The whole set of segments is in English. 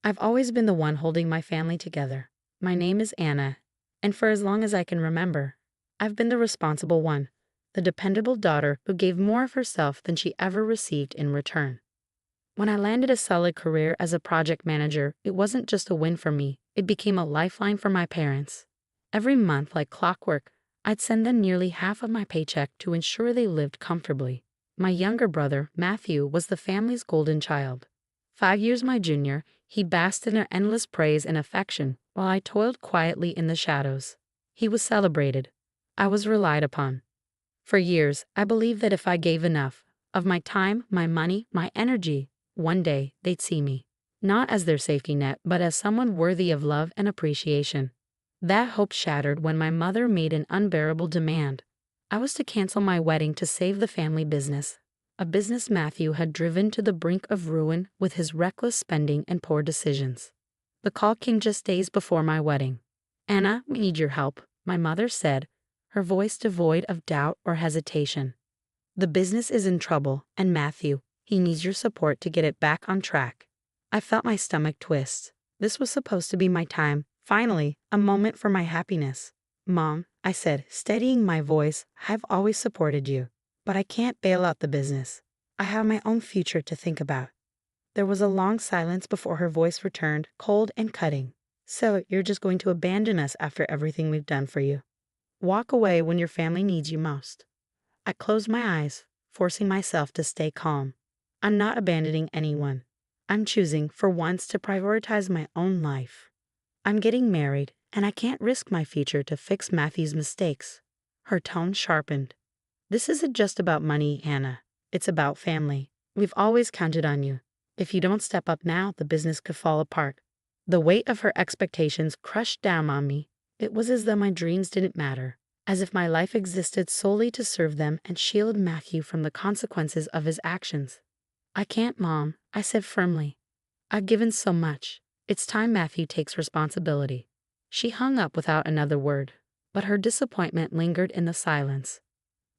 I've always been the one holding my family together. My name is Anna, and for as long as I can remember, I've been the responsible one, the dependable daughter who gave more of herself than she ever received in return. When I landed a solid career as a project manager, it wasn't just a win for me, it became a lifeline for my parents. Every month, like clockwork, I'd send them nearly half of my paycheck to ensure they lived comfortably. My younger brother, Matthew, was the family's golden child. 5 years my junior, he basked in their endless praise and affection while I toiled quietly in the shadows. He was celebrated. I was relied upon. For years, I believed that if I gave enough of my time, my money, my energy, one day they'd see me, not as their safety net, but as someone worthy of love and appreciation. That hope shattered when my mother made an unbearable demand. I was to cancel my wedding to save the family business, a business Matthew had driven to the brink of ruin with his reckless spending and poor decisions. The call came just days before my wedding. "Anna, we need your help," my mother said, her voice devoid of doubt or hesitation. "The business is in trouble, and Matthew, he needs your support to get it back on track." I felt my stomach twist. This was supposed to be my time, finally, a moment for my happiness. "Mom," I said, steadying my voice, "I've always supported you. But I can't bail out the business. I have my own future to think about." There was a long silence before her voice returned, cold and cutting. "So you're just going to abandon us after everything we've done for you? Walk away when your family needs you most?" I closed my eyes, forcing myself to stay calm. "I'm not abandoning anyone. I'm choosing, for once, to prioritize my own life. I'm getting married, and I can't risk my future to fix Matthew's mistakes." Her tone sharpened. "This isn't just about money, Anna. It's about family. We've always counted on you. If you don't step up now, the business could fall apart." The weight of her expectations crushed down on me. It was as though my dreams didn't matter, as if my life existed solely to serve them and shield Matthew from the consequences of his actions. "I can't, Mom," I said firmly. "I've given so much. It's time Matthew takes responsibility." She hung up without another word, but her disappointment lingered in the silence.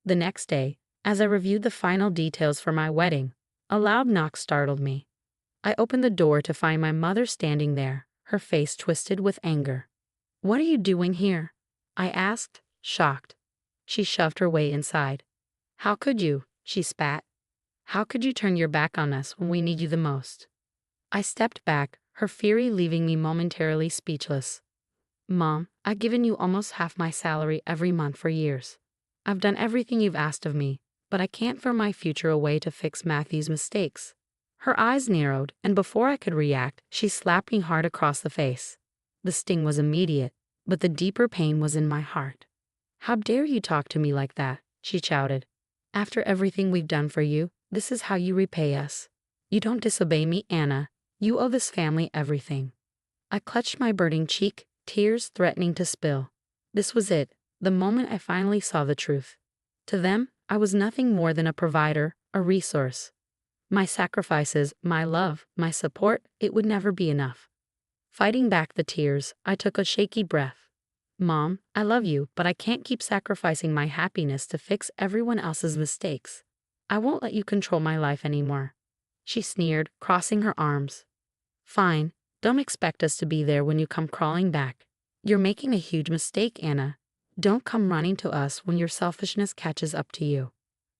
The next day, as I reviewed the final details for my wedding, a loud knock startled me. I opened the door to find my mother standing there, her face twisted with anger. "What are you doing here?" I asked, shocked. She shoved her way inside. "How could you?" she spat. "How could you turn your back on us when we need you the most?" I stepped back, her fury leaving me momentarily speechless. "Mom, I've given you almost half my salary every month for years. I've done everything you've asked of me, but I can't throw my future away to fix Matthew's mistakes." Her eyes narrowed, and before I could react, she slapped me hard across the face. The sting was immediate, but the deeper pain was in my heart. "How dare you talk to me like that?" she shouted. "After everything we've done for you, this is how you repay us. You don't disobey me, Anna. You owe this family everything." I clutched my burning cheek, tears threatening to spill. This was it, the moment I finally saw the truth. To them, I was nothing more than a provider, a resource. My sacrifices, my love, my support, it would never be enough. Fighting back the tears, I took a shaky breath. "Mom, I love you, but I can't keep sacrificing my happiness to fix everyone else's mistakes. I won't let you control my life anymore." She sneered, crossing her arms. "Fine, don't expect us to be there when you come crawling back. You're making a huge mistake, Anna. Don't come running to us when your selfishness catches up to you."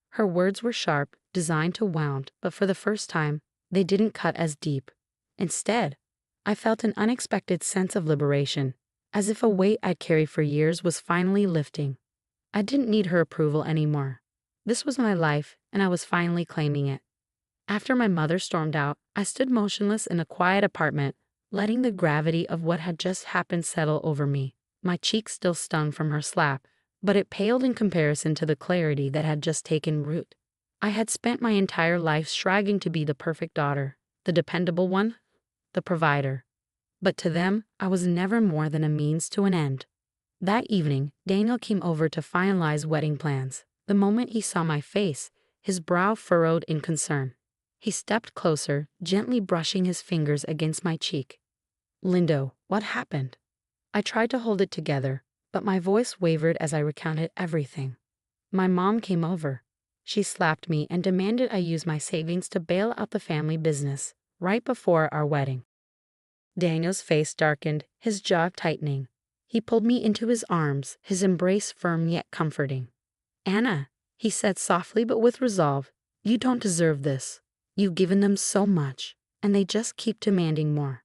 Her words were sharp, designed to wound, but for the first time, they didn't cut as deep. Instead, I felt an unexpected sense of liberation, as if a weight I'd carried for years was finally lifting. I didn't need her approval anymore. This was my life, and I was finally claiming it. After my mother stormed out, I stood motionless in a quiet apartment, letting the gravity of what had just happened settle over me. My cheek still stung from her slap, but it paled in comparison to the clarity that had just taken root. I had spent my entire life striving to be the perfect daughter, the dependable one, the provider. But to them, I was never more than a means to an end. That evening, Daniel came over to finalize wedding plans. The moment he saw my face, his brow furrowed in concern. He stepped closer, gently brushing his fingers against my cheek. "Lindo, what happened?" I tried to hold it together, but my voice wavered as I recounted everything. "My mom came over. She slapped me and demanded I use my savings to bail out the family business, right before our wedding. Daniel's face darkened, his jaw tightening. He pulled me into his arms, his embrace firm yet comforting. "Anna," he said softly but with resolve, "you don't deserve this. You've given them so much, and they just keep demanding more.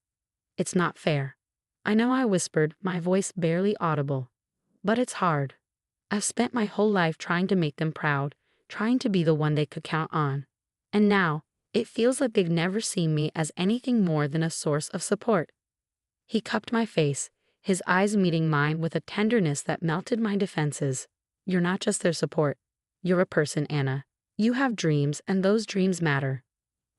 It's not fair." "I know," I whispered, my voice barely audible. "But it's hard. I've spent my whole life trying to make them proud, trying to be the one they could count on. And now, it feels like they've never seen me as anything more than a source of support." He cupped my face, his eyes meeting mine with a tenderness that melted my defenses. "You're not just their support. You're a person, Anna. You have dreams, and those dreams matter.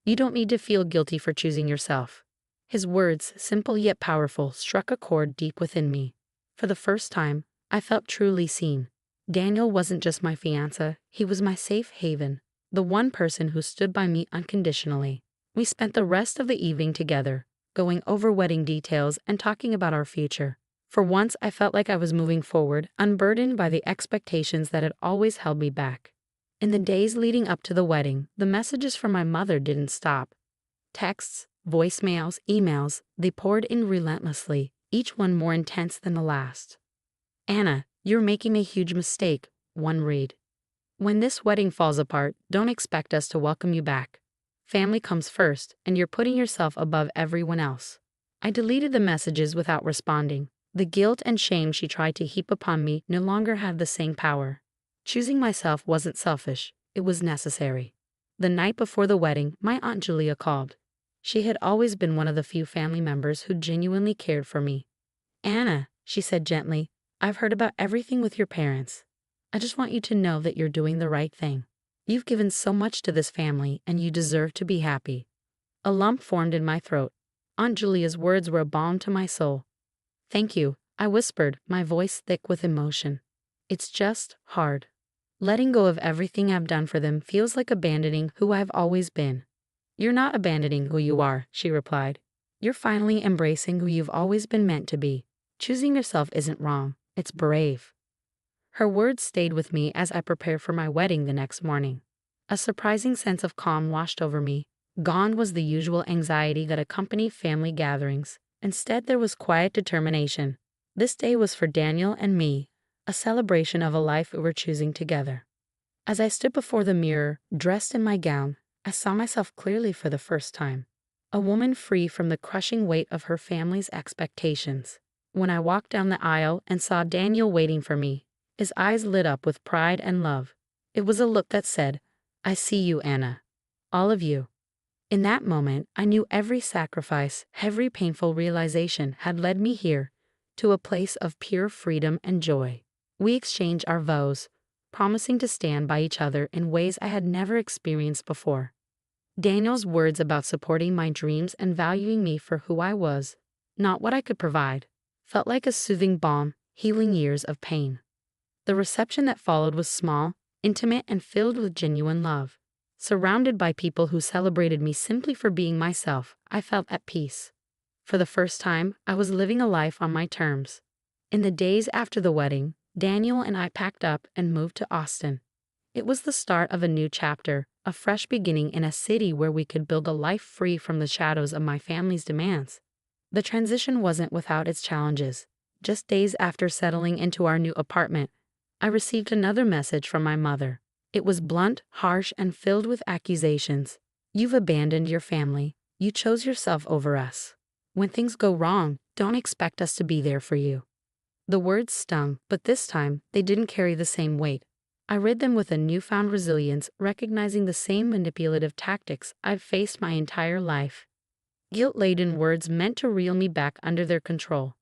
You don't need to feel guilty for choosing yourself." His words, simple yet powerful, struck a chord deep within me. For the first time, I felt truly seen. Daniel wasn't just my fiancé, he was my safe haven, the one person who stood by me unconditionally. We spent the rest of the evening together, going over wedding details and talking about our future. For once, I felt like I was moving forward, unburdened by the expectations that had always held me back. In the days leading up to the wedding, the messages from my mother didn't stop. Texts, voicemails, emails, they poured in relentlessly, each one more intense than the last. "Anna, you're making a huge mistake," one read. "When this wedding falls apart, don't expect us to welcome you back. Family comes first, and you're putting yourself above everyone else." I deleted the messages without responding. The guilt and shame she tried to heap upon me no longer had the same power. Choosing myself wasn't selfish, it was necessary. The night before the wedding, my Aunt Julia called. She had always been one of the few family members who genuinely cared for me. "Anna," she said gently, "I've heard about everything with your parents. I just want you to know that you're doing the right thing. You've given so much to this family, and you deserve to be happy." A lump formed in my throat. Aunt Julia's words were a balm to my soul. "Thank you," I whispered, my voice thick with emotion. "It's just hard. Letting go of everything I've done for them feels like abandoning who I've always been." "You're not abandoning who you are," she replied. "You're finally embracing who you've always been meant to be. Choosing yourself isn't wrong, it's brave." Her words stayed with me as I prepared for my wedding the next morning. A surprising sense of calm washed over me. Gone was the usual anxiety that accompanied family gatherings. Instead, there was quiet determination. This day was for Daniel and me, a celebration of a life we were choosing together. As I stood before the mirror, dressed in my gown, I saw myself clearly for the first time. A woman free from the crushing weight of her family's expectations. When I walked down the aisle and saw Daniel waiting for me, his eyes lit up with pride and love. It was a look that said, "I see you, Anna. All of you." In that moment, I knew every sacrifice, every painful realization had led me here, to a place of pure freedom and joy. We exchanged our vows, promising to stand by each other in ways I had never experienced before. Daniel's words about supporting my dreams and valuing me for who I was, not what I could provide, felt like a soothing balm, healing years of pain. The reception that followed was small, intimate, and filled with genuine love. Surrounded by people who celebrated me simply for being myself, I felt at peace. For the first time, I was living a life on my terms. In the days after the wedding, Daniel and I packed up and moved to Austin. It was the start of a new chapter, a fresh beginning in a city where we could build a life free from the shadows of my family's demands. The transition wasn't without its challenges. Just days after settling into our new apartment, I received another message from my mother. It was blunt, harsh, and filled with accusations. "You've abandoned your family. You chose yourself over us. When things go wrong, don't expect us to be there for you." The words stung, but this time, they didn't carry the same weight. I read them with a newfound resilience, recognizing the same manipulative tactics I've faced my entire life. Guilt-laden words meant to reel me back under their control.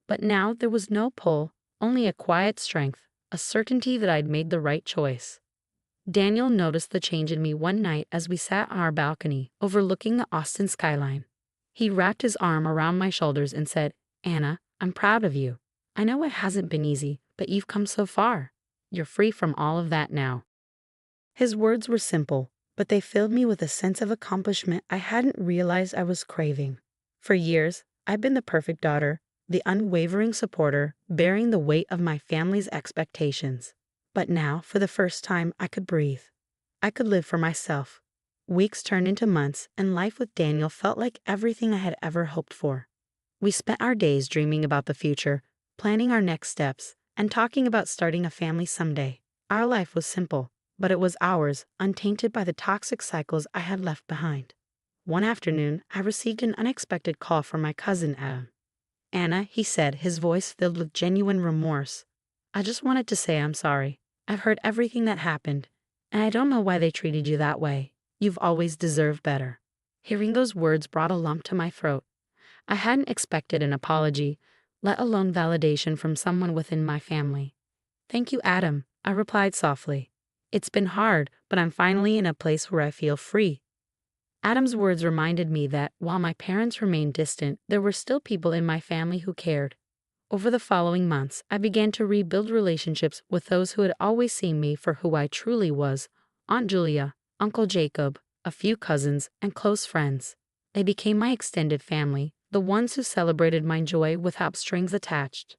But now there was no pull, only a quiet strength, a certainty that I'd made the right choice. Daniel noticed the change in me one night as we sat on our balcony, overlooking the Austin skyline. He wrapped his arm around my shoulders and said, "Anna, I'm proud of you. I know it hasn't been easy, but you've come so far. You're free from all of that now." His words were simple, but they filled me with a sense of accomplishment I hadn't realized I was craving. For years, I've been the perfect daughter, the unwavering supporter, bearing the weight of my family's expectations. But now, for the first time, I could breathe. I could live for myself. Weeks turned into months, and life with Daniel felt like everything I had ever hoped for. We spent our days dreaming about the future, planning our next steps, and talking about starting a family someday. Our life was simple, but it was ours, untainted by the toxic cycles I had left behind. One afternoon, I received an unexpected call from my cousin Adam. "Anna," he said, his voice filled with genuine remorse. "I just wanted to say I'm sorry. I've heard everything that happened, and I don't know why they treated you that way. You've always deserved better." Hearing those words brought a lump to my throat. I hadn't expected an apology, let alone validation from someone within my family. "Thank you, Adam," I replied softly. "It's been hard, but I'm finally in a place where I feel free." Adam's words reminded me that, while my parents remained distant, there were still people in my family who cared. Over the following months, I began to rebuild relationships with those who had always seen me for who I truly was: Aunt Julia, Uncle Jacob, a few cousins, and close friends. They became my extended family, the ones who celebrated my joy without strings attached.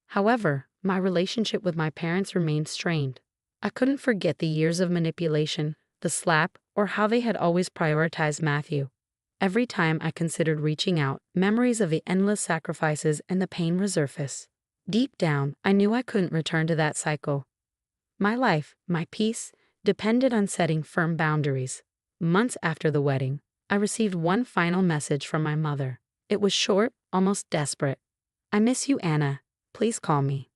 However, my relationship with my parents remained strained. I couldn't forget the years of manipulation, the slap, or how they had always prioritized Matthew. Every time I considered reaching out, memories of the endless sacrifices and the pain resurfaced. Deep down, I knew I couldn't return to that cycle. My life, my peace, depended on setting firm boundaries. Months after the wedding, I received one final message from my mother. It was short, almost desperate. "I miss you, Anna. Please call me."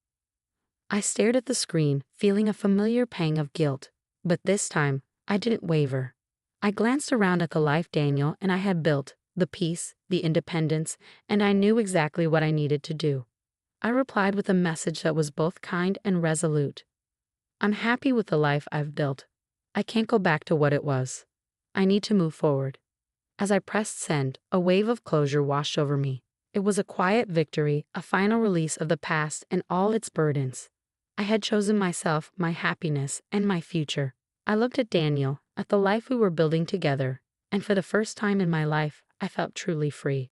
I stared at the screen, feeling a familiar pang of guilt, but this time, I didn't waver. I glanced around at the life Daniel and I had built, the peace, the independence, and I knew exactly what I needed to do. I replied with a message that was both kind and resolute. "I'm happy with the life I've built. I can't go back to what it was. I need to move forward." As I pressed send, a wave of closure washed over me. It was a quiet victory, a final release of the past and all its burdens. I had chosen myself, my happiness, and my future. I looked at Daniel, at the life we were building together, and for the first time in my life, I felt truly free.